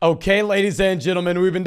Okay, ladies and gentlemen, we've been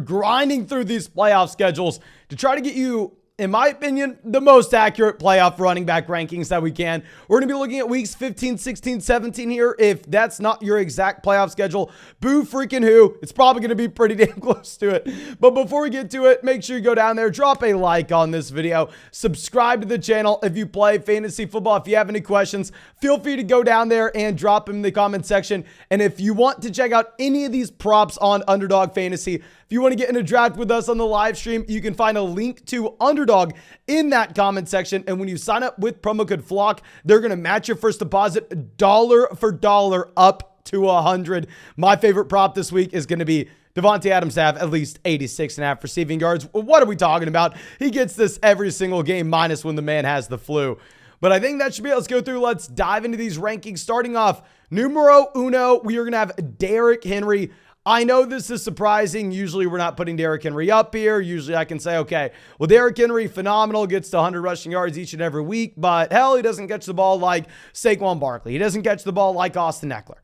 grinding through these playoff schedules to try to get you, in my opinion, the most accurate playoff running back rankings that we can. We're going to be looking at weeks 15, 16, 17 here. If that's not your exact playoff schedule, boo freaking who. It's probably going to be pretty damn close to it. But before we get to it, make sure you go down there, drop a like on this video, subscribe to the channel if you play fantasy football. If you have any questions, feel free to go down there and drop them in the comment section. And if you want to check out any of these props on Underdog Fantasy, if you want to get in a draft with us on the live stream, you can find a link to Underdog in that comment section. And when you sign up with promo code FLOCK, they're going to match your first deposit dollar for dollar up to 100. My favorite prop this week is going to be Devontae Adams to have at least 86.5 receiving yards. What are we talking about? He gets this every single game, minus when the man has the flu. But I think that should be it. Let's go through. Let's dive into these rankings. Starting off, numero uno, we are going to have Derrick Henry. I know this is surprising. Usually we're not putting Derrick Henry up here. Usually I can say, okay, well, Derrick Henry, phenomenal, gets to 100 rushing yards each and every week, but hell, he doesn't catch the ball like Saquon Barkley. He doesn't catch the ball like Austin Eckler.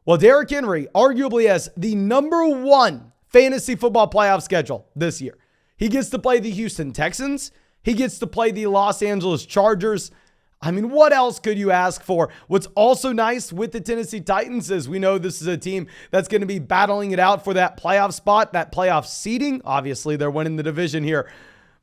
Well, Derrick Henry arguably has the #1 fantasy football playoff schedule this year. He gets to play the Houston Texans. He gets to play the Los Angeles Chargers. I mean, what else could you ask for? What's also nice with the Tennessee Titans is we know this is a team that's going to be battling it out for that playoff spot, that playoff seeding. Obviously, they're winning the division here.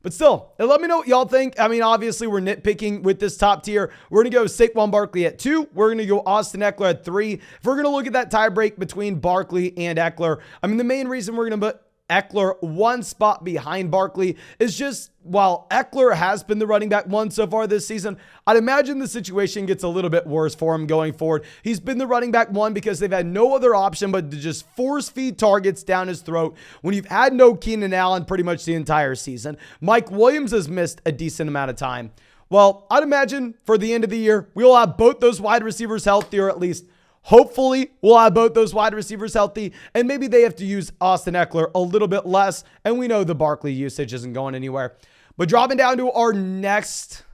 But still, let me know what y'all think. I mean, obviously, we're nitpicking with this top tier. We're going to go Saquon Barkley at 2. We're going to go Austin Eckler at 3. If we're going to look at that tie break between Barkley and Eckler, I mean, the main reason we're going to put Eckler one spot behind Barkley is just while Eckler has been the running back 1 so far this season, I'd imagine the situation gets a little bit worse for him going forward. He's been the running back 1 because they've had no other option but to just force feed targets down his throat when you've had no Keenan Allen pretty much the entire season. Mike Williams has missed a decent amount of time. Well, I'd imagine for the end of the year, we'll have both those wide receivers healthy, or at least hopefully, we'll have both those wide receivers healthy, and maybe they have to use Austin Eckler a little bit less, and we know the Barkley usage isn't going anywhere. But dropping down to our next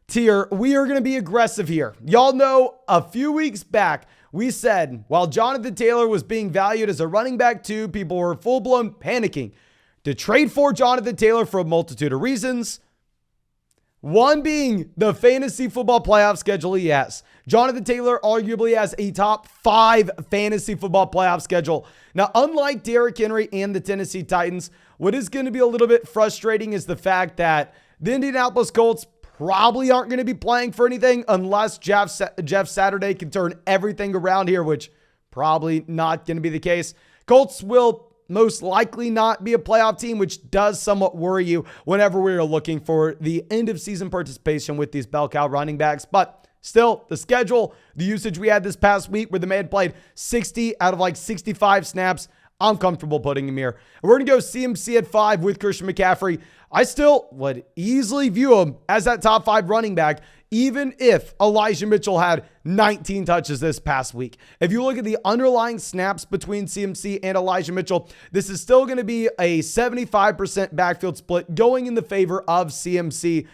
tier, we are going to be aggressive here. Y'all know a few weeks back, we said while Jonathan Taylor was being valued as a running back 2, people were full-blown panicking to trade for Jonathan Taylor for a multitude of reasons. One being the fantasy football playoff schedule he has. Jonathan Taylor arguably has a top 5 fantasy football playoff schedule. Now, unlike Derrick Henry and the Tennessee Titans, what is going to be a little bit frustrating is the fact that the Indianapolis Colts probably aren't going to be playing for anything unless Jeff Saturday can turn everything around here, which probably not going to be the case. Colts will most likely not be a playoff team, which does somewhat worry you whenever we are looking for the end of season participation with these bell cow running backs. But still, the schedule, the usage we had this past week where the man played 60 out of like 65 snaps, I'm comfortable putting him here. We're going to go CMC at 5 with Christian McCaffrey. I still would easily view him as that top 5 running back, even if Elijah Mitchell had 19 touches this past week. If you look at the underlying snaps between CMC and Elijah Mitchell, this is still going to be a 75% backfield split going in the favor of CMC.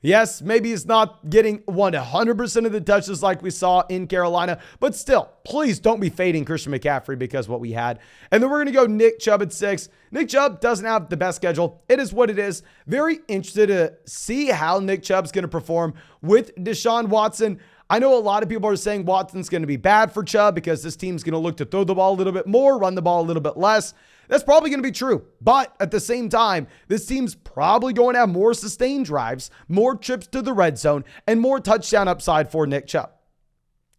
Yes, maybe he's not getting 100% of the touches like we saw in Carolina, but still, please don't be fading Christian McCaffrey because what we had. And then we're going to go Nick Chubb at 6. Nick Chubb doesn't have the best schedule. It is what it is. Very interested to see how Nick Chubb's going to perform with Deshaun Watson. I know a lot of people are saying Watson's going to be bad for Chubb because this team's going to look to throw the ball a little bit more, run the ball a little bit less. That's probably going to be true. But at the same time, this team's probably going to have more sustained drives, more trips to the red zone, and more touchdown upside for Nick Chubb.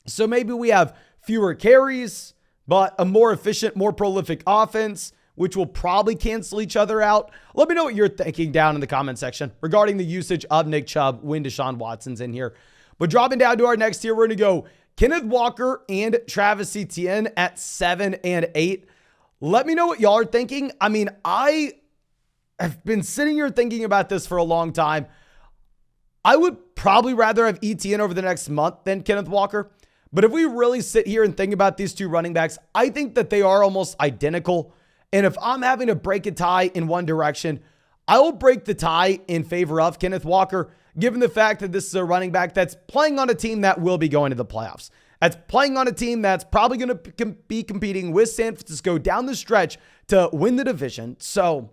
So maybe we have fewer carries, but a more efficient, more prolific offense, which will probably cancel each other out. Let me know what you're thinking down in the comment section regarding the usage of Nick Chubb when Deshaun Watson's in here. But dropping down to our next tier, we're going to go Kenneth Walker and Travis Etienne at 7 and 8. Let me know what y'all are thinking. I mean, I have been sitting here thinking about this for a long time. I would probably rather have Etienne over the next month than Kenneth Walker. But if we really sit here and think about these two running backs, I think that they are almost identical. And if I'm having to break a tie in one direction, I will break the tie in favor of Kenneth Walker, given the fact that this is a running back that's playing on a team that will be going to the playoffs. that's playing on a team that's probably going to be competing with San Francisco down the stretch to win the division. So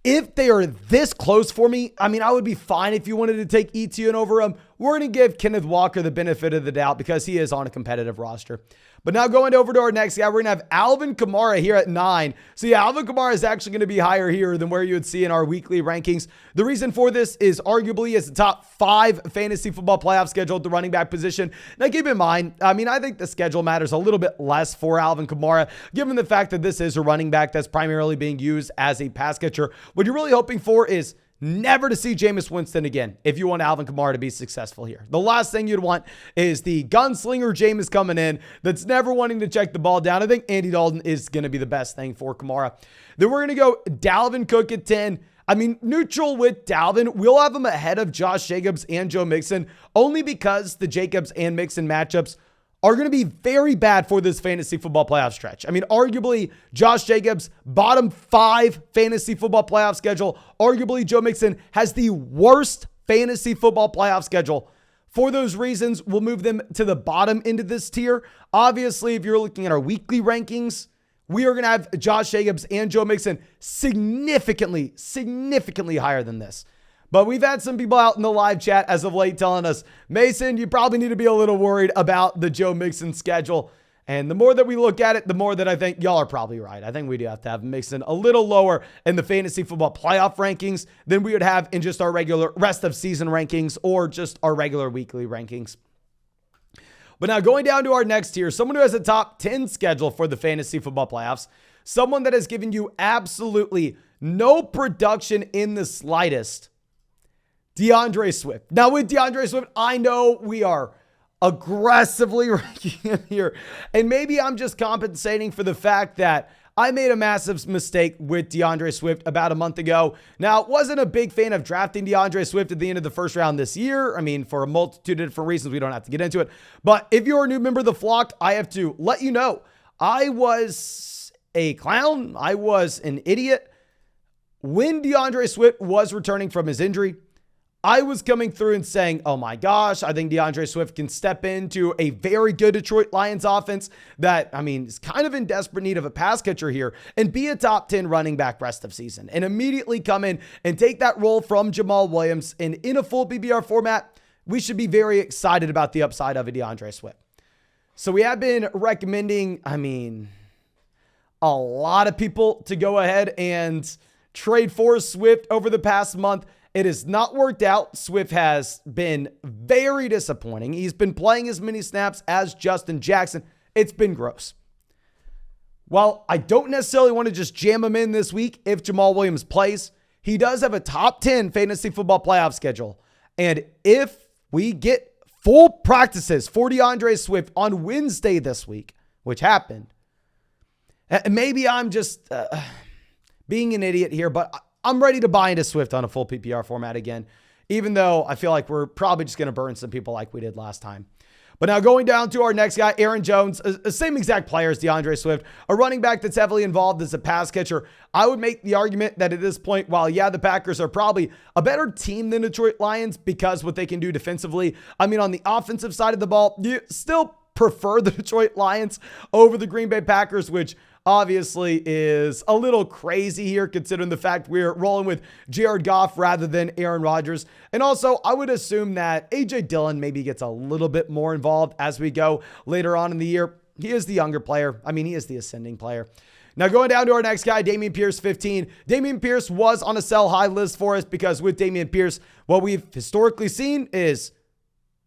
if they are this close for me, I mean, I would be fine if you wanted to take Etienne over him. We're going to give Kenneth Walker the benefit of the doubt because he is on a competitive roster. But now going over to our next guy, we're going to have Alvin Kamara here at 9. So yeah, Alvin Kamara is actually going to be higher here than where you would see in our weekly rankings. The reason for this is arguably it's the top 5 fantasy football playoff schedule at the running back position. Now keep in mind, I mean, I think the schedule matters a little bit less for Alvin Kamara, given the fact that this is a running back that's primarily being used as a pass catcher. What you're really hoping for is never to see Jameis Winston again if you want Alvin Kamara to be successful here. The last thing you'd want is the gunslinger Jameis coming in that's never wanting to check the ball down. I think Andy Dalton is going to be the best thing for Kamara. Then we're going to go Dalvin Cook at 10. I mean, neutral with Dalvin. We'll have him ahead of Josh Jacobs and Joe Mixon only because the Jacobs and Mixon matchups are going to be very bad for this fantasy football playoff stretch. I mean, arguably, Josh Jacobs, bottom 5 fantasy football playoff schedule. Arguably, Joe Mixon has the worst fantasy football playoff schedule. For those reasons, we'll move them to the bottom end of this tier. Obviously, if you're looking at our weekly rankings, we are going to have Josh Jacobs and Joe Mixon significantly higher than this. But we've had some people out in the live chat as of late telling us, Mason, you probably need to be a little worried about the Joe Mixon schedule. And the more that we look at it, the more that I think y'all are probably right. I think we do have to have Mixon a little lower in the fantasy football playoff rankings than we would have in just our regular rest of season rankings or just our regular weekly rankings. But now going down to our next tier, someone who has a top 10 schedule for the fantasy football playoffs, someone that has given you absolutely no production in the slightest, DeAndre Swift. Now with DeAndre Swift, I know we are aggressively ranking him here. And maybe I'm just compensating for the fact that I made a massive mistake with DeAndre Swift about a month ago. Now, wasn't a big fan of drafting DeAndre Swift at the end of the first round this year. I mean, for a multitude of different reasons, we don't have to get into it. But if you're a new member of the flock, I have to let you know, I was a clown. I was an idiot. When DeAndre Swift was returning from his injury, I was coming through and saying, oh my gosh, I think DeAndre Swift can step into a very good Detroit Lions offense that, I mean, is kind of in desperate need of a pass catcher here and be a top 10 running back rest of season and immediately come in and take that role from Jamal Williams. And in a full PPR format, we should be very excited about the upside of a DeAndre Swift. So we have been recommending, I mean, a lot of people to go ahead and trade for Swift over the past month. It has not worked out. Swift has been very disappointing. He's been playing as many snaps as Justin Jackson. It's been gross. While I don't necessarily want to just jam him in this week if Jamal Williams plays, he does have a top 10 fantasy football playoff schedule. And if we get full practices for DeAndre Swift on Wednesday this week, which happened, maybe I'm just being an idiot here, but I'm ready to buy into Swift on a full PPR format again, even though I feel like we're probably just going to burn some people like we did last time. But now going down to our next guy, Aaron Jones, same exact player as DeAndre Swift, a running back that's heavily involved as a pass catcher. I would make the argument that at this point, while yeah, the Packers are probably a better team than Detroit Lions because what they can do defensively, I mean, on the offensive side of the ball, you still prefer the Detroit Lions over the Green Bay Packers, which obviously is a little crazy here considering the fact we're rolling with Jared Goff rather than Aaron Rodgers. And also, I would assume that A.J. Dillon maybe gets a little bit more involved as we go later on in the year. He is the younger player. I mean, he is the ascending player. Now going down to our next guy, Dameon Pierce, 15. Dameon Pierce was on a sell high list for us because with Dameon Pierce, what we've historically seen is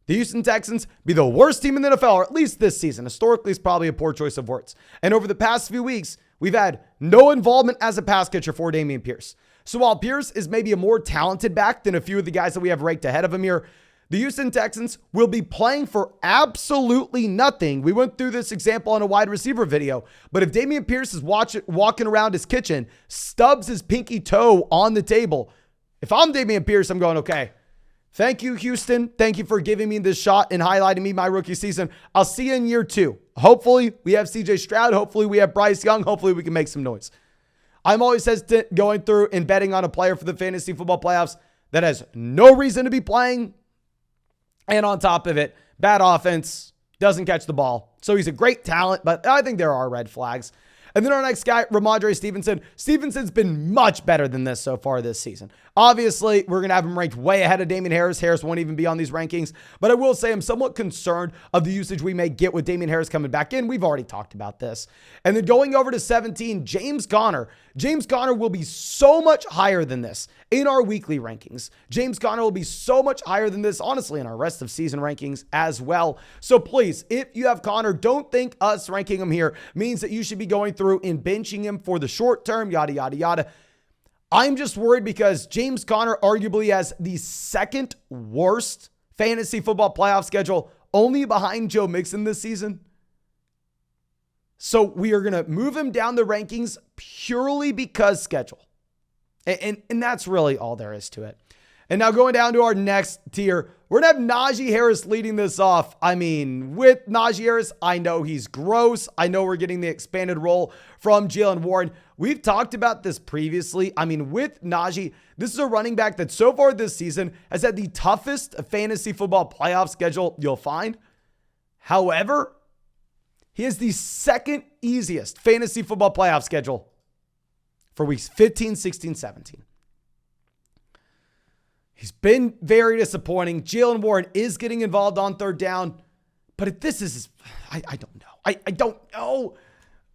the Houston Texans be the worst team in the NFL, or at least this season. Historically, it's probably a poor choice of words. And over the past few weeks, we've had no involvement as a pass catcher for Dameon Pierce. So while Pierce is maybe a more talented back than a few of the guys that we have ranked ahead of him here, the Houston Texans will be playing for absolutely nothing. We went through this example on a wide receiver video, but if Dameon Pierce is walking around his kitchen, stubs his pinky toe on the table, if I'm Dameon Pierce, I'm going, okay, thank you, Houston. Thank you for giving me this shot and highlighting me my rookie season. I'll see you in year 2. Hopefully, we have CJ Stroud. Hopefully, we have Bryce Young. Hopefully, we can make some noise. I'm always hesitant going through and betting on a player for the fantasy football playoffs that has no reason to be playing. And on top of it, bad offense, doesn't catch the ball. So he's a great talent, but I think there are red flags. And then our next guy, Ramondre Stevenson. Stevenson's been much better than this so far this season. Obviously, we're going to have him ranked way ahead of Damian Harris. Harris won't even be on these rankings. But I will say I'm somewhat concerned of the usage we may get with Damian Harris coming back in. We've already talked about this. And then going over to 17, James Conner. James Conner will be so much higher than this in our weekly rankings. James Conner will be so much higher than this, honestly, in our rest of season rankings as well. So please, if you have Conner, don't think us ranking him here means that you should be going through and benching him for the short term, yada, yada, yada. I'm just worried because James Conner arguably has the second worst fantasy football playoff schedule, only behind Joe Mixon this season. So we are going to move him down the rankings purely because schedule. And that's really all there is to it. And now going down to our next tier, we're going to have Najee Harris leading this off. I mean, with Najee Harris, I know he's gross. I know we're getting the expanded role from Jaylen Warren. We've talked about this previously. I mean, with Najee, this is a running back that so far this season has had the toughest fantasy football playoff schedule you'll find. However, he has the second easiest fantasy football playoff schedule for weeks 15, 16, 17. He's been very disappointing. Jaylen Warren is getting involved on third down. But if this is, I don't know. I don't know.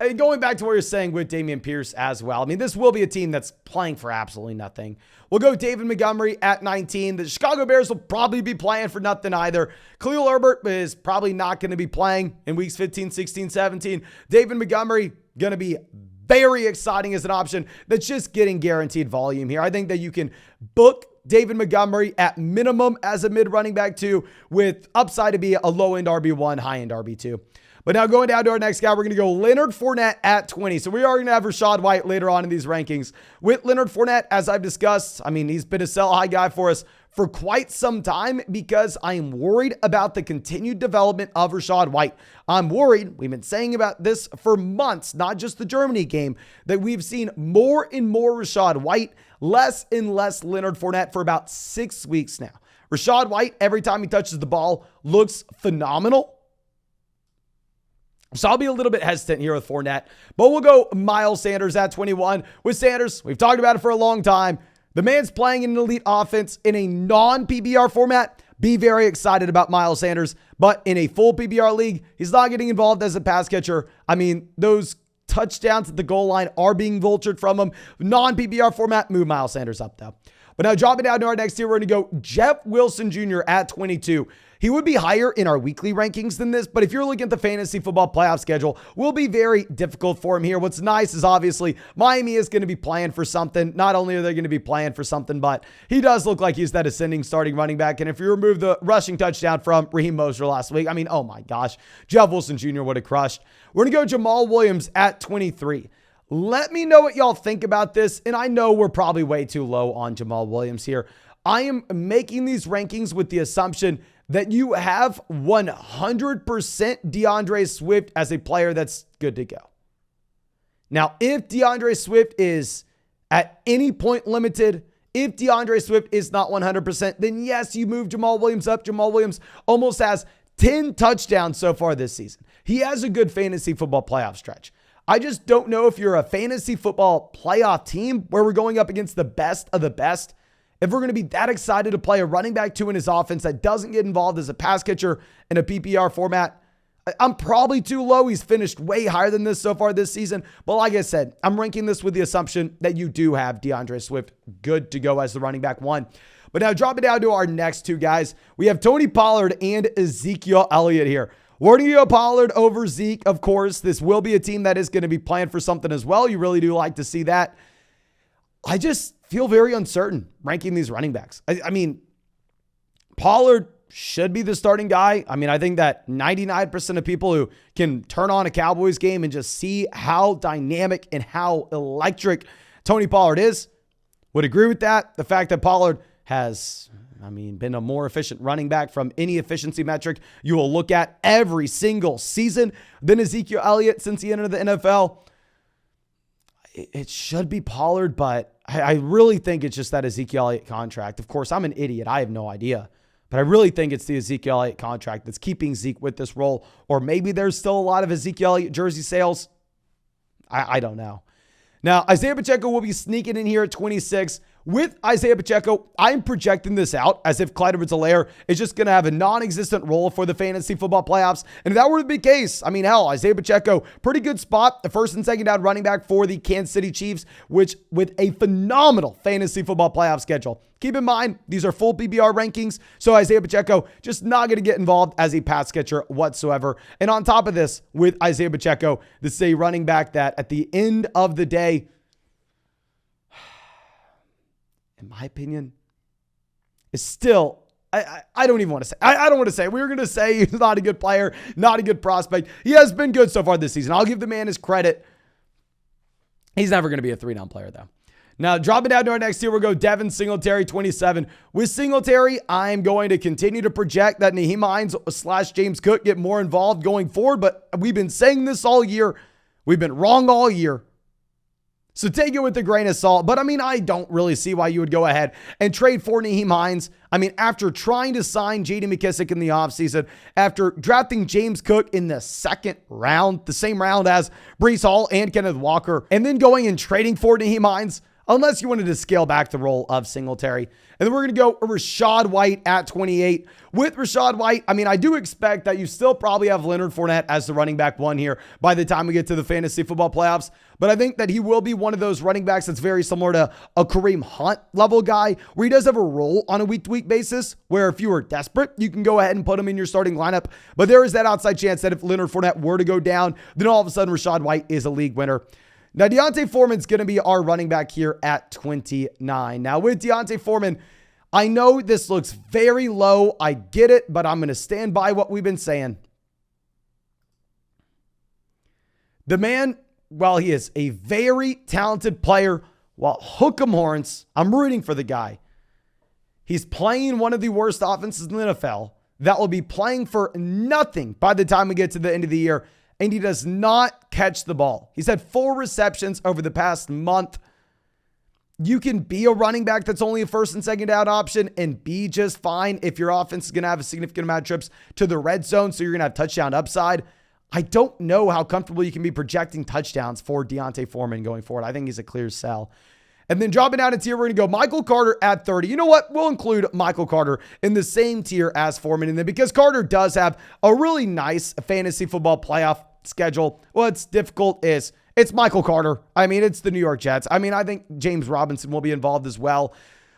And going back to what you're saying with Dameon Pierce as well. I mean, this will be a team that's playing for absolutely nothing. We'll go David Montgomery at 19. The Chicago Bears will probably be playing for nothing either. Khalil Herbert is probably not going to be playing in weeks 15, 16, 17. David Montgomery going to be very exciting as an option that's just getting guaranteed volume here. I think that you can book David Montgomery at minimum as a mid running back 2 with upside to be a low end RB1, high end RB2. But now going down to our next guy, we're going to go Leonard Fournette at 20. So we are going to have Rachaad White later on in these rankings. With Leonard Fournette, as I've discussed, I mean, he's been a sell high guy for us for quite some time because I am worried about the continued development of Rachaad White. I'm worried, we've been saying about this for months, not just the Germany game, that we've seen more and more Rachaad White, less and less Leonard Fournette for about 6 weeks now. Rachaad White, every time he touches the ball, looks phenomenal. So I'll be a little bit hesitant here with Fournette, but we'll go Miles Sanders at 21. With Sanders, we've talked about it for a long time. The man's playing in an elite offense in a non-PBR format. Be very excited about Miles Sanders, but in a full PBR league, he's not getting involved as a pass catcher. I mean, those touchdowns at the goal line are being vultured from him. Non-PBR format, move Miles Sanders up though. But now dropping down to our next tier, we're going to go Jeff Wilson Jr. at 22. He would be higher in our weekly rankings than this, but if you're looking at the fantasy football playoff schedule, will be very difficult for him here. What's nice is obviously Miami is going to be playing for something. Not only are they going to be playing for something, but he does look like he's that ascending starting running back. And if you remove the rushing touchdown from Raheem Mostert last week, I mean, oh my gosh, Jeff Wilson Jr. would have crushed. We're going to go Jamal Williams at 23. Let me know what y'all think about this. And I know we're probably way too low on Jamal Williams here. I am making these rankings with the assumption that you have 100% DeAndre Swift as a player that's good to go. Now, if DeAndre Swift is at any point limited, if DeAndre Swift is not 100%, then yes, you move Jamal Williams up. Jamal Williams almost has 10 touchdowns so far this season. He has a good fantasy football playoff stretch. I just don't know if you're a fantasy football playoff team where we're going up against the best of the best, if we're going to be that excited to play a running back 2 in his offense that doesn't get involved as a pass catcher in a PPR format. I'm probably too low. He's finished way higher than this so far this season. But like I said, I'm ranking this with the assumption that you do have DeAndre Swift good to go as the running back 1. But now dropping down to our next 2 guys, we have Tony Pollard and Ezekiel Elliott here. We're going to go Pollard over Zeke, of course. This will be a team that is going to be playing for something as well. You really do like to see that. I just feel very uncertain ranking these running backs. I mean, Pollard should be the starting guy. I mean, I think that 99% of people who can turn on a Cowboys game and just see how dynamic and how electric Tony Pollard is would agree with that. The fact that Pollard has, been a more efficient running back from any efficiency metric you will look at every single season than Ezekiel Elliott since he entered the NFL. It should be Pollard, but I really think it's just that Ezekiel Elliott contract. Of course, I'm an idiot. I have no idea. But I really think it's the Ezekiel Elliott contract that's keeping Zeke with this role. Or maybe there's still a lot of Ezekiel Elliott jersey sales. I don't know. Now, Isaiah Pacheco will be sneaking in here at 26. With Isaiah Pacheco, I'm projecting this out as if Clyde Edwards-Helaire is just going to have a non-existent role for the fantasy football playoffs. And if that were to be the case, I mean, hell, Isaiah Pacheco, pretty good spot. The first and second down running back for the Kansas City Chiefs, which with a phenomenal fantasy football playoff schedule. Keep in mind, these are full PPR rankings, so Isaiah Pacheco just not going to get involved as a pass catcher whatsoever. And on top of this, with Isaiah Pacheco, this is a running back that at the end of the day, in my opinion, is still, I don't even want to say, I don't want to say, we were going to say he's not a good player, not a good prospect. He has been good so far this season. I'll give the man his credit. He's never going to be a 3-down player, though. Now, dropping down to our next tier, we'll go Devin Singletary, 27. With Singletary, I'm going to continue to project that Nyheim Hines / James Cook get more involved going forward, but we've been saying this all year. We've been wrong all year. So take it with a grain of salt. But I mean, I don't really see why you would go ahead and trade for Nyheim Hines. I mean, after trying to sign J.D. McKissic in the offseason, after drafting James Cook in the second round, the same round as Breece Hall and Kenneth Walker, and then going and trading for Nyheim Hines, unless you wanted to scale back the role of Singletary. And then we're going to go Rachaad White at 28. With Rachaad White, I mean, I do expect that you still probably have Leonard Fournette as the running back one here by the time we get to the fantasy football playoffs. But I think that he will be one of those running backs that's very similar to a Kareem Hunt level guy, where he does have a role on a week-to-week basis, where if you are desperate, you can go ahead and put him in your starting lineup. But there is that outside chance that if Leonard Fournette were to go down, then all of a sudden Rachaad White is a league winner. Now, D'Onta Foreman's going to be our running back here at 29. Now, with D'Onta Foreman, I know this looks very low. I get it, but I'm going to stand by what we've been saying. The man, while he is a very talented player, while hook 'em horns, I'm rooting for the guy. He's playing one of the worst offenses in the NFL that will be playing for nothing by the time we get to the end of the year. And he does not catch the ball. He's had 4 receptions over the past month. You can be a running back that's only a first and second down option and be just fine if your offense is going to have a significant amount of trips to the red zone, so you're going to have touchdown upside. I don't know how comfortable you can be projecting touchdowns for D'Onta Foreman going forward. I think he's a clear sell. And then dropping down a tier, we're going to go Michael Carter at 30. You know what? We'll include Michael Carter in the same tier as Foreman. And then because Carter does have a really nice fantasy football playoff schedule, what's difficult is it's Michael Carter. I mean, it's the New York Jets. I mean, I think James Robinson will be involved as well.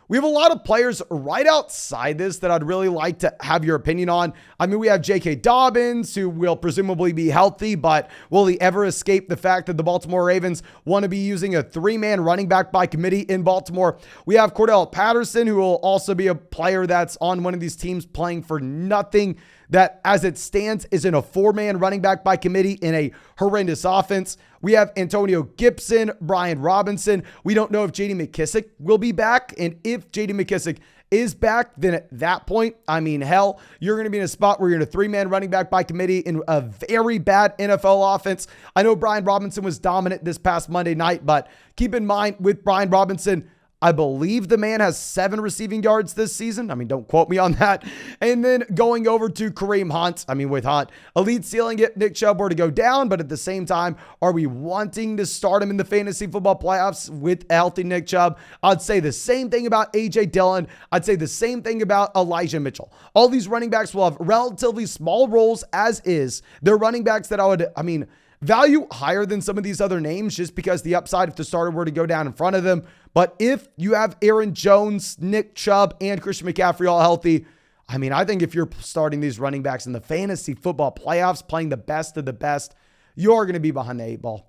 We have a lot of players right outside this that I'd really like to have your opinion on. I mean, we have J.K. Dobbins, who will presumably be healthy, but will he ever escape the fact that the Baltimore Ravens want to be using a 3-man running back by committee in Baltimore? We have Cordell Patterson, who will also be a player that's on one of these teams playing for nothing, that as it stands is in a 4-man running back by committee in a horrendous offense. We have Antonio Gibson, Brian Robinson. We don't know if J.D. McKissic will be back. And if J.D. McKissic is back, then at that point, I mean, hell, you're going to be in a spot where you're in a 3-man running back by committee in a very bad NFL offense. I know Brian Robinson was dominant this past Monday night, but keep in mind with Brian Robinson, I believe the man has 7 receiving yards this season. I mean, don't quote me on that. And then going over to Kareem Hunt. I mean, with Hunt, elite ceiling if Nick Chubb were to go down, but at the same time, are we wanting to start him in the fantasy football playoffs with a healthy Nick Chubb? I'd say the same thing about A.J. Dillon. I'd say the same thing about Elijah Mitchell. All these running backs will have relatively small roles as is. They're running backs that I mean, value higher than some of these other names just because the upside if the starter were to go down in front of them. But if you have Aaron Jones, Nick Chubb, and Christian McCaffrey all healthy, I mean, I think if you're starting these running backs in the fantasy football playoffs, playing the best of the best, you're going to be behind the 8 ball.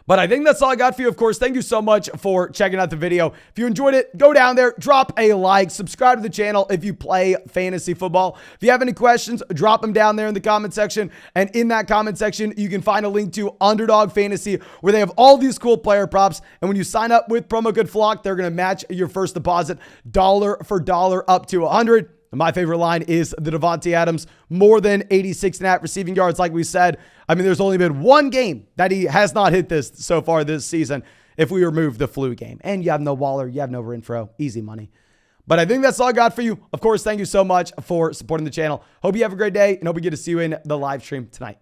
But I think that's all I got for you. Of course, thank you so much for checking out the video. If you enjoyed it, go down there, drop a like, subscribe to the channel if you play fantasy football. If you have any questions, drop them down there in the comment section. And in that comment section, you can find a link to Underdog Fantasy, where they have all these cool player props. And when you sign up with promo code FLOCK, they're going to match your first deposit dollar for dollar up to $100. My favorite line is the Davante Adams, more than 86.5 receiving yards. Like we said, I mean, there's only been one game that he has not hit this so far this season if we remove the flu game. And you have no Waller, you have no Renfro, easy money. But I think that's all I got for you. Of course, thank you so much for supporting the channel. Hope you have a great day and hope we get to see you in the live stream tonight.